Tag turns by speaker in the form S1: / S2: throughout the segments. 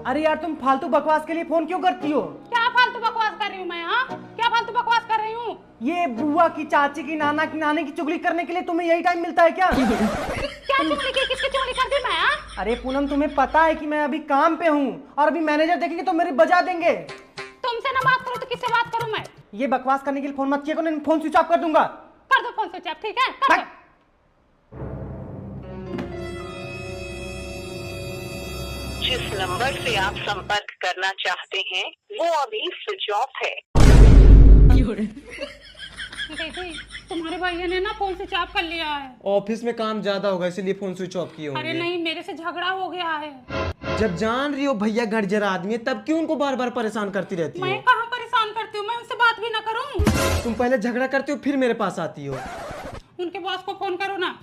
S1: अरे यार तुम फालतू बकवास के लिए फोन क्यों करती हो?
S2: क्या फालतू बकवास कर रही हूँ मैं? हाँ, क्या फालतू बकवास कर रही हूँ?
S1: ये बुआ की, चाची की, नाना की, नानी की चुगली करने के लिए तुम्हें यही टाइम मिलता है क्या?
S2: क्या चुगली की? किसकी चुगली कर दी मैं? हाँ?
S1: अरे पूनम, तुम्हें पता है कि मैं अभी काम पे हूँ और अभी मैनेजर देखेंगे तो मेरी बजा देंगे।
S2: तुमसे ना बात करूँ तो किससे बात करूँ मैं?
S1: ये बकवास करने के लिए फोन मत किया करो, नहीं फोन स्विच ऑफ कर दूंगा।
S2: कर दो फोन स्विच ऑफ, ठीक है? कर दो।
S3: जिस नंबर से आप संपर्क करना चाहते हैं वो अभी स्विच ऑफ है।
S2: दीदी, तुम्हारे भैया ने ना फोन स्विच ऑफ कर लिया है।
S1: ऑफिस में काम ज्यादा होगा इसीलिए फोन स्विच ऑफ किए
S2: अरे
S1: होंगे।
S2: नहीं, मेरे से झगड़ा हो गया है।
S1: जब जान रही हो भैया घर जरा आदमी है, तब क्यों उनको बार बार परेशान करती रहती
S2: मैं
S1: हो?
S2: कहाँ परेशान करती हूँ? मैं उनसे बात भी ना करूँ।
S1: तुम पहले झगड़ा करती हो फिर मेरे पास आती हो।
S2: उनके बॉस को फोन करो ना।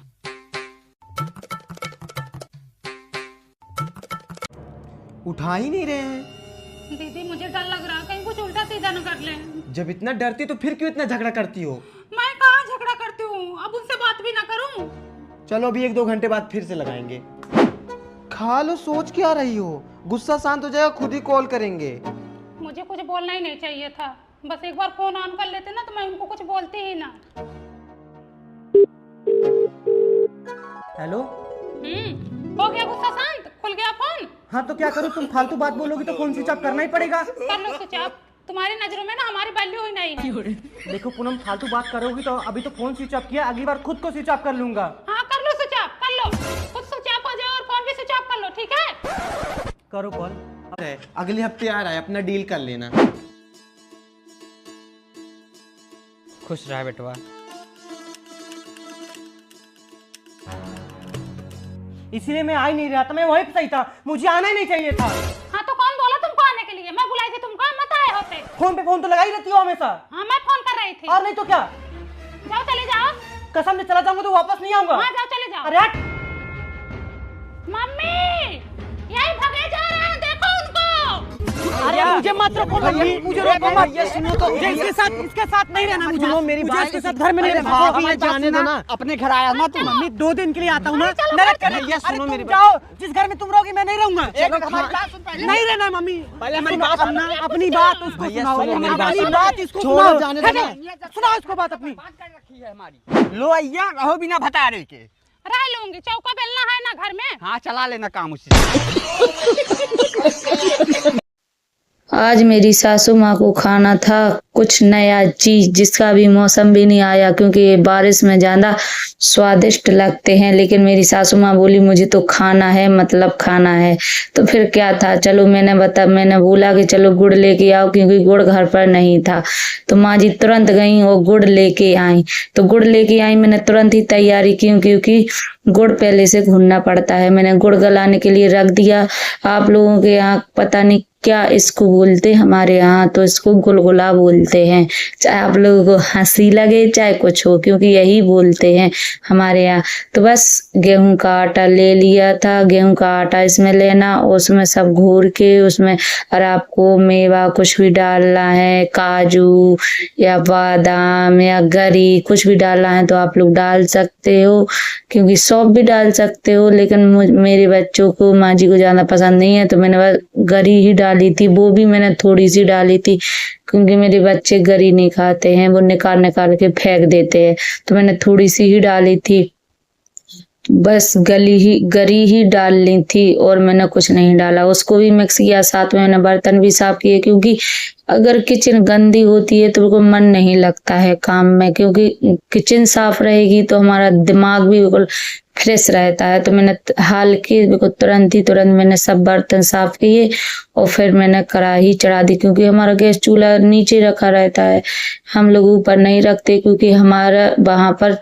S1: उठा ही नहीं रहे हैं।
S2: दीदी, मुझे डर लग रहा है कहीं कुछ उल्टा सीधा न कर ले।
S1: जब इतना डरती तो फिर क्यों इतना झगड़ा करती हो?
S2: मैं कहाँ झगड़ा करती हूँ? अब उनसे बात भी ना करूँ।
S1: चलो अभी 1-2 घंटे बाद फिर से लगाएंगे। खा लो, सोच क्या रही हो? गुस्सा शांत हो जाएगा, खुद ही कॉल करेंगे।
S2: मुझे कुछ बोलना ही नहीं चाहिए था, बस एक बार फोन ऑन कर लेते ना तो मैं उनको कुछ बोलती ही ना।
S1: हेलो।
S2: हो गया गुस्सा शांत? खुल गया फोन?
S1: हाँ तो क्या करूँ, तुम फालतू बात बोलोगी तो फोन स्विच ऑफ करना ही पड़ेगा।
S2: कर लो स्विच ऑफ। तुम्हारी नजरों में ना हमारी वैल्यू ही नहीं है।
S1: देखो पूनम, फालतू बात करोगी तो अभी तो फोन स्विच ऑफ किया, अगली बार खुद को स्विच ऑफ कर लूंगा।
S2: हाँ, कर लो स्विच ऑफ, कर लो। खुद स्विच ऑफ हो जाए और फोन भी स्विच ऑफ कर लो, ठीक है?
S1: करो कॉल। अरे अगले हफ्ते आ रहा है, अपना डील कर लेना।
S4: खुश रहा बेटवा।
S1: इसीलिए मैं आ ही नहीं रहा था, मैं वहीं पे सही था, मुझे आना ही नहीं चाहिए था।
S2: हाँ तो कौन बोला तुमको आने के लिए? मैं बुलाई थी तुमको, मत आए होते।
S1: फोन पे फोन तो लगा ही रहती हो हमेशा।
S2: हाँ, मैं फोन कर रही थी।
S1: और नहीं तो क्या?
S2: जाओ, चले जाओ।
S1: कसम से चला जाऊंगा तो वापस नहीं आऊंगा।
S2: हाँ, जाओ, चले जाओ।
S1: अरे हट।
S2: मम्मी, यही भगे जा रहे हैं, देखो उनको।
S1: अरे मुझे मत रोको मम्मी, मुझे रोको मत। ये सुनो तो, इसके साथ नहीं रहना मुझे। सुनो मेरी बात, इसके साथ घर में नहीं रहना। भाभी जाने दो ना, अपने घर आया ना तुम। मम्मी 2 दिन के लिए आता हूँ ना, नरक करने। ये सुनो मेरी बात, जाओ, जिस घर में तुम रहोगी मैं नहीं रहूंगा। नहीं रहना है मम्मी। पहले हमारी बात सुनना, अपनी बात उसको सुनाओ। अपनी बात इसको सुनाओ, जाने दो। सुनाओ इसको बात अपनी।
S4: लो अय्या, रहो बिना भतारे के।
S2: रह लूंगी, चौका बेलना है ना घर में।
S4: हाँ, चला लेना काम उससे।
S5: आज मेरी सासू माँ को खाना था कुछ नया चीज, जिसका भी मौसम भी नहीं आया, क्योंकि ये बारिश में ज्यादा स्वादिष्ट लगते हैं। लेकिन मेरी सासू माँ बोली मुझे तो खाना है, मतलब खाना है। तो फिर क्या था, चलो मैंने बोला कि चलो गुड़ लेके आओ, क्योंकि गुड़ घर पर नहीं था। तो माँ जी तुरंत गई और गुड़ लेके आई। तो गुड़ लेके आई, मैंने तुरंत ही तैयारी की, क्योंकि गुड़ पहले से भूनना पड़ता है। मैंने गुड़ गलाने के लिए रख दिया। आप लोगों के यहाँ पता नहीं क्या इसको बोलते, हमारे यहाँ तो इसको गुलगुला बोलते हैं। चाहे आप लोगों को हंसी लगे चाहे कुछ हो, क्योंकि यही बोलते हैं हमारे यहाँ। तो बस गेहूं का आटा ले लिया था। गेहूं का आटा इसमें लेना, उसमें सब घोर के उसमें, और आपको मेवा कुछ भी डालना है, काजू या बादाम या गरी कुछ भी डालना है तो आप लोग डाल सकते हो, क्योंकि सौंफ भी डाल सकते हो। लेकिन मेरे बच्चों को, माँ जी को ज्यादा पसंद नहीं है, तो मैंने बस गरी ही डाली थी। वो भी मैंने थोड़ी सी डाली थी, क्योंकि मेरे बच्चे गरी नहीं खाते हैं, वो निकाल निकाल के फेंक देते हैं। तो मैंने थोड़ी सी ही डाली थी, बस गरी ही डाल ली थी, और मैंने कुछ नहीं डाला। उसको भी मिक्स किया, साथ में मैंने बर्तन भी साफ किए, क्योंकि अगर किचन गंदी होती है तो बिल्कुल मन नहीं लगता है काम में, क्योंकि किचन साफ रहेगी तो हमारा दिमाग भी बिल्कुल फ्रेश रहता है। तो मैंने हाल के बिल्कुल तुरंत मैंने सब बर्तन साफ किए, और फिर मैंने कढ़ाई चढ़ा दी, क्योंकि हमारा गैस चूल्हा नीचे रखा रहता है, हम लोग ऊपर नहीं रखते, क्योंकि हमारा वहां पर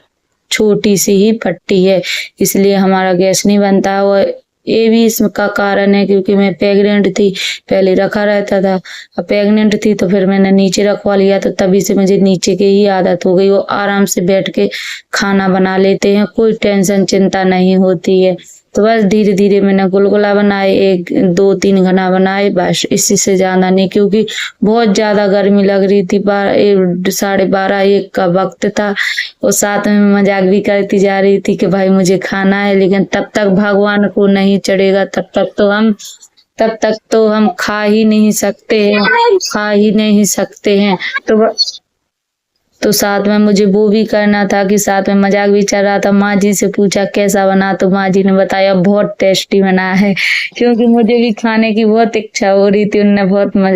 S5: छोटी सी ही पट्टी है, इसलिए हमारा गैस नहीं बनता है। और ये भी इसका कारण है, क्योंकि मैं प्रेग्नेंट थी, पहले रखा रहता था, अब प्रेग्नेंट थी तो फिर मैंने नीचे रखवा लिया, तो तभी से मुझे नीचे की ही आदत हो गई। वो आराम से बैठ के खाना बना लेते हैं, कोई टेंशन चिंता नहीं होती है। तो बस धीरे धीरे मैंने गुलगुला बनाए, 1-2-3 घना बनाए, बस इसी से ज्यादा नहीं, क्योंकि बहुत ज्यादा गर्मी लग रही थी। 12:30-1 का वक्त था, और साथ में मजाक भी करती जा रही थी कि भाई मुझे खाना है, लेकिन तब तक भगवान को नहीं चढ़ेगा, तब तक तो हम तब तक तो हम खा ही नहीं सकते हैं तो साथ में मुझे वो भी करना था कि साथ में मजाक भी चल रहा था। माँ जी से पूछा कैसा बना, तो माँ जी ने बताया बहुत टेस्टी बना है, क्योंकि मुझे भी खाने की बहुत इच्छा हो रही थी। उनने बहुत मजा